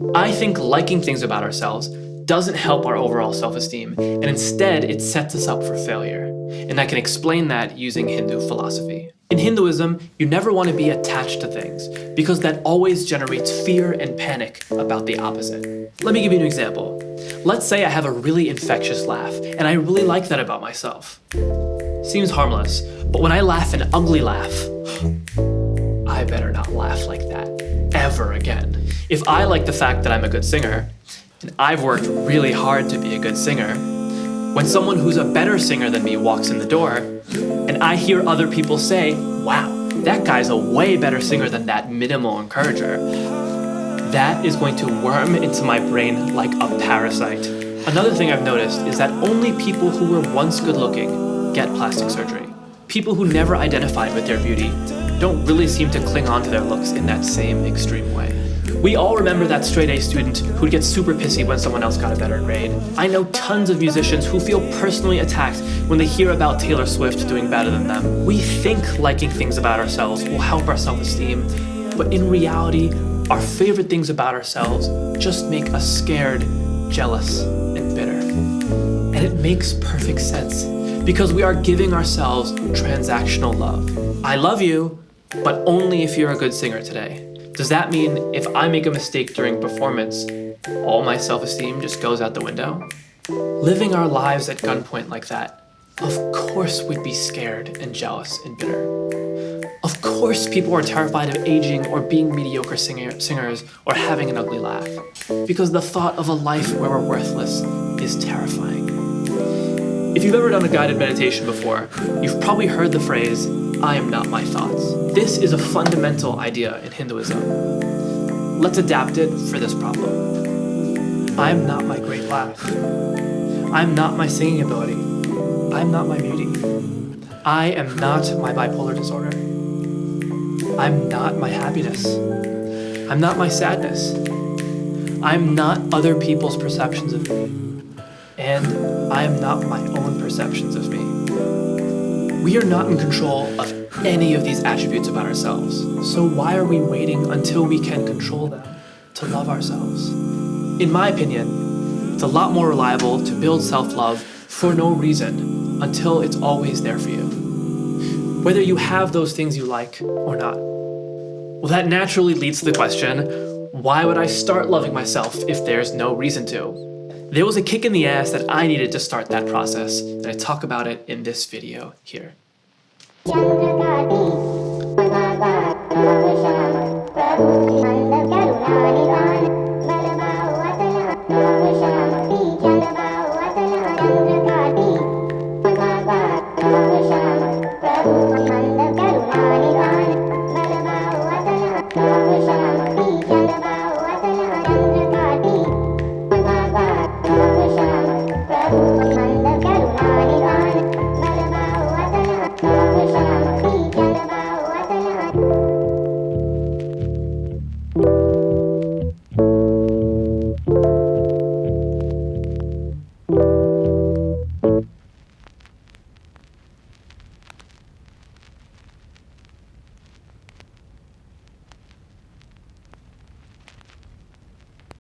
I think liking things about ourselves doesn't help our overall self-esteem, and instead it sets us up for failure. And I can explain that using Hindu philosophy. In Hinduism, you never want to be attached to things, because that always generates fear and panic about the opposite. Let me give you an example. Let's say I have a really infectious laugh, and I really like that about myself. Seems harmless, but when I laugh an ugly laugh, I better not laugh like that ever again. If I like the fact that I'm a good singer, and I've worked really hard to be a good singer, when someone who's a better singer than me walks in the door, and I hear other people say, wow, that guy's a way better singer than that minimal encourager, that is going to worm into my brain like a parasite. Another thing I've noticed is that only people who were once good looking get plastic surgery. People who never identified with their beauty don't really seem to cling on to their looks in that same extreme way. We all remember that straight A student who'd get super pissy when someone else got a better grade. I know tons of musicians who feel personally attacked when they hear about Taylor Swift doing better than them. We think liking things about ourselves will help our self-esteem, but in reality, our favorite things about ourselves just make us scared, jealous, and bitter. And it makes perfect sense, because we are giving ourselves transactional love. I love you, but only if you're a good singer today. Does that mean if I make a mistake during performance, all my self-esteem just goes out the window? Living our lives at gunpoint like that, of course we'd be scared and jealous and bitter. Of course people are terrified of aging or being mediocre singers or having an ugly laugh, because the thought of a life where we're worthless is terrifying. If you've ever done a guided meditation before, you've probably heard the phrase, I am not my thoughts. This is a fundamental idea in Hinduism. Let's adapt it for this problem. I am not my great laugh. I am not my singing ability. I am not my beauty. I am not my bipolar disorder. I'm not my happiness. I'm not my sadness. I'm not other people's perceptions of me. And I am not my own perceptions of me. We are not in control of any of these attributes about ourselves, so why are we waiting until we can control them to love ourselves? In my opinion, it's a lot more reliable to build self-love for no reason until it's always there for you, whether you have those things you like or not. Well, that naturally leads to the question, why would I start loving myself if there's no reason to? There was a kick in the ass that I needed to start that process, and I talk about it in this video here.